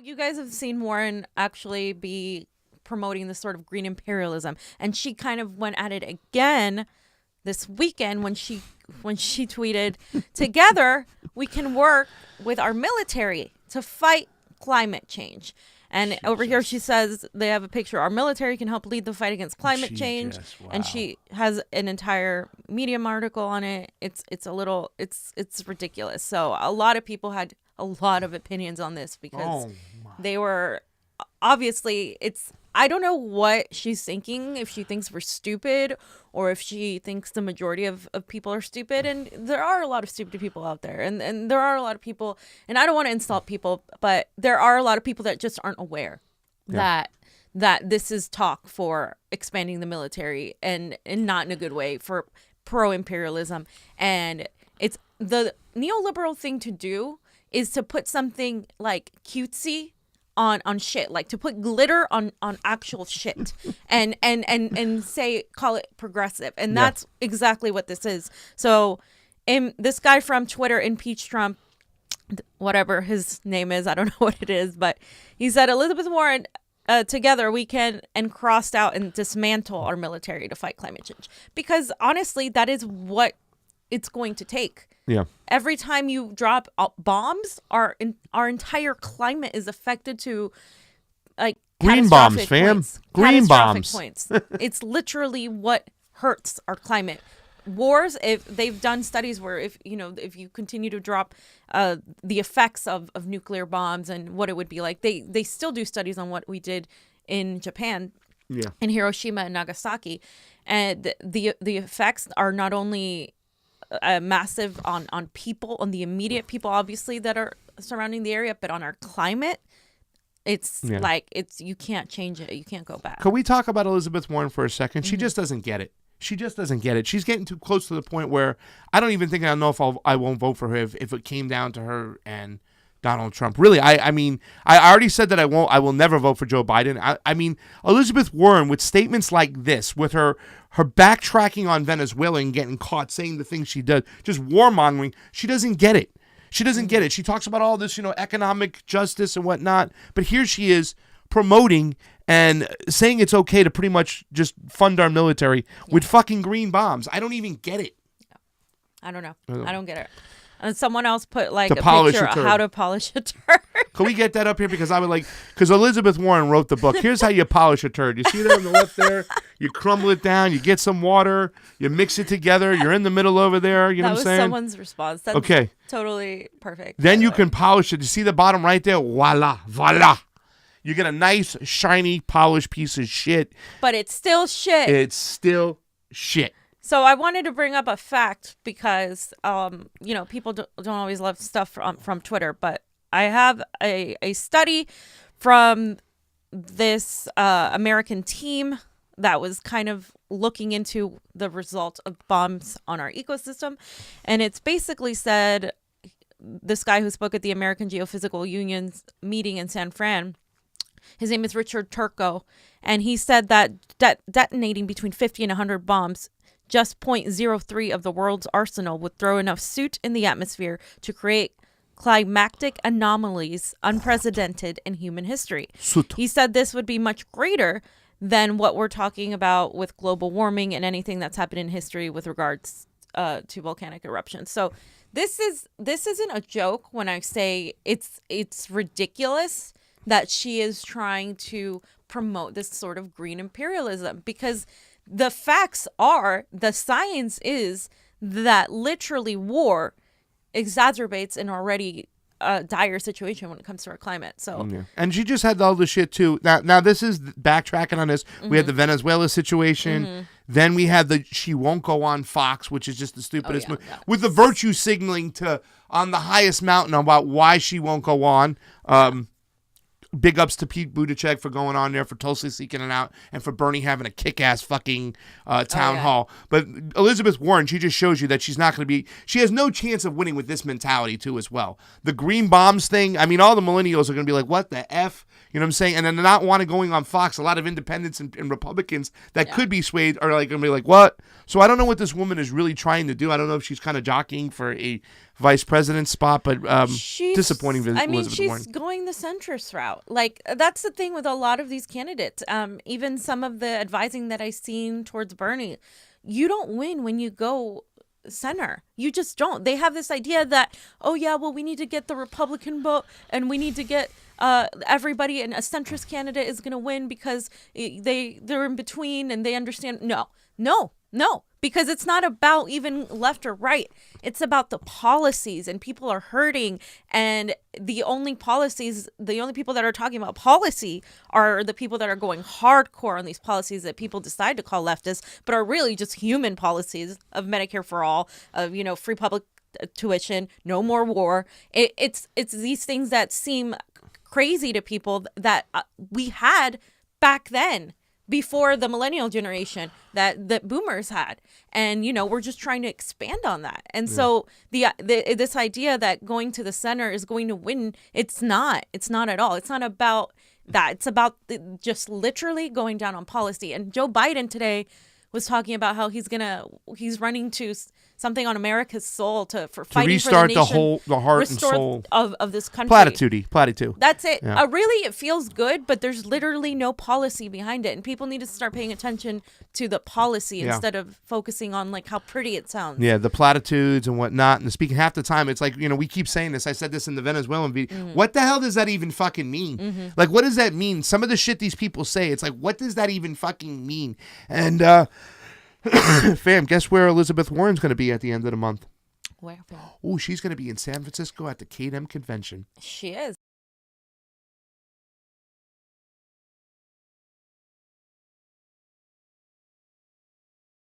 you guys have seen Warren actually be promoting this sort of green imperialism, and she kind of went at it again this weekend when she tweeted, "Together we can work with our military to fight climate change." And over here she says they have a picture. Our military can help lead the fight against climate change. Wow. And she has an entire Medium article on it. It's ridiculous. So a lot of people had a lot of opinions on this because they were obviously I don't know what she's thinking, if she thinks we're stupid or if she thinks the majority of people are stupid. And there are a lot of stupid people out there. And there are a lot of people, and I don't want to insult people, but there are a lot of people that just aren't aware that this is talk for expanding the military and not in a good way, for pro-imperialism. And it's the neoliberal thing to do is to put something like cutesy on shit, like to put glitter on actual shit and say, call it progressive. And that's exactly what this is. So this guy from Twitter, Impeach Trump, whatever his name is, I don't know what it is, but he said, Elizabeth Warren, together we can, and crossed out, and dismantle our military to fight climate change. Because honestly, that is what it's going to take. Yeah. Every time you drop bombs, our entire climate is affected to, like, green bombs, fam. Green bombs. Points. It's literally what hurts our climate. Wars, if they've done studies where if you continue to drop the effects of nuclear bombs and what it would be like, they still do studies on what we did in Japan, in Hiroshima and Nagasaki, and the effects are not only massive on people, on the immediate people, obviously, that are surrounding the area, but on our climate, it's you can't change it. You can't go back. Can we talk about Elizabeth Warren for a second? She just doesn't get it. She just doesn't get it. She's getting too close to the point where I don't even think I know if I won't vote for her if it came down to her and Donald Trump. Really, I mean, I already said that I will never vote for Joe Biden. I mean, Elizabeth Warren, with statements like this, with her backtracking on Venezuela and getting caught saying the things she does, just warmongering, she doesn't get it. She doesn't get it. She talks about all this, economic justice and whatnot, but here she is promoting and saying it's okay to pretty much just fund our military with fucking green bombs. I don't even get it. I don't know. I don't get it. And someone else put like To a polish picture a of turd. how to polish a turd. Can we get that up here? Because I would like, because Elizabeth Warren wrote the book. Here's how you polish a turd. You see that on the left there? You crumble it down. You get some water. You mix it together. You're in the middle over there. You know what I'm saying? That was someone's response. That's okay. Totally perfect. Then you can polish it. You see the bottom right there? Voila. You get a nice, shiny, polished piece of shit. But it's still shit. It's still shit. So I wanted to bring up a fact because, people don't always love stuff from Twitter. But I have a study from this American team that was kind of looking into the result of bombs on our ecosystem. And it's basically said, this guy who spoke at the American Geophysical Union's meeting in San Fran, his name is Richard Turco, and he said that detonating between 50 and 100 bombs, just 0.03 of the world's arsenal, would throw enough soot in the atmosphere to create climatic anomalies unprecedented in human history. Soot. He said this would be much greater than what we're talking about with global warming and anything that's happened in history with regards to volcanic eruptions. So this isn't a joke when I say it's ridiculous that she is trying to promote this sort of green imperialism, because the facts are, the science is that literally war exacerbates an already dire situation when it comes to our climate. So, and she just had all the shit too. Now this is backtracking on this. We had the Venezuela situation. Then we had she won't go on Fox, which is just the stupidest move, with the virtue signaling on the highest mountain about why she won't go on. Big ups to Pete Buttigieg for going on there, for Tulsi seeking it out, and for Bernie having a kick-ass fucking town hall. But Elizabeth Warren, she just shows you that she's not going to be... She has no chance of winning with this mentality, too, as well. The green bombs thing, I mean, all the millennials are going to be like, what the F? You know what I'm saying? And then not want to going on Fox. A lot of independents and Republicans that could be swayed are like going to be like, what? So I don't know what this woman is really trying to do. I don't know if she's kind of jockeying for vice president spot, but disappointing. She's Warren. going the centrist route. Like, that's the thing with a lot of these candidates. Even some of the advising that I've seen towards Bernie, you don't win when you go center. You just don't. They have this idea that, oh yeah, well, we need to get the Republican vote and we need to get everybody, and a centrist candidate is going to win because they're in between and they understand. No, because it's not about even left or right. It's about the policies, and people are hurting. And the only people that are talking about policy are the people that are going hardcore on these policies that people decide to call leftist, but are really just human policies of Medicare for all, of, free public tuition, no more war. It's these things that seem crazy to people that we had back then, before the millennial generation that boomers had. And, we're just trying to expand on that. And so this idea that going to the center is going to win, it's not at all. It's not about that. It's about just literally going down on policy. And Joe Biden today was talking about how he's running to something on America's soul for fighting restart for the nation, the heart and soul of this country. Platitude. That's it. Yeah. Really, it feels good, but there's literally no policy behind it, and people need to start paying attention to the policy instead of focusing on like how pretty it sounds. Yeah, the platitudes and whatnot. And speaking half the time, it's like, we keep saying this. I said this in the Venezuelan video. Mm-hmm. What the hell does that even fucking mean? Mm-hmm. Like, what does that mean? Some of the shit these people say, it's like, what does that even fucking mean? And fam, guess where Elizabeth Warren's going to be at the end of the month? Where? Oh, she's going to be in San Francisco at the KDM convention. She is.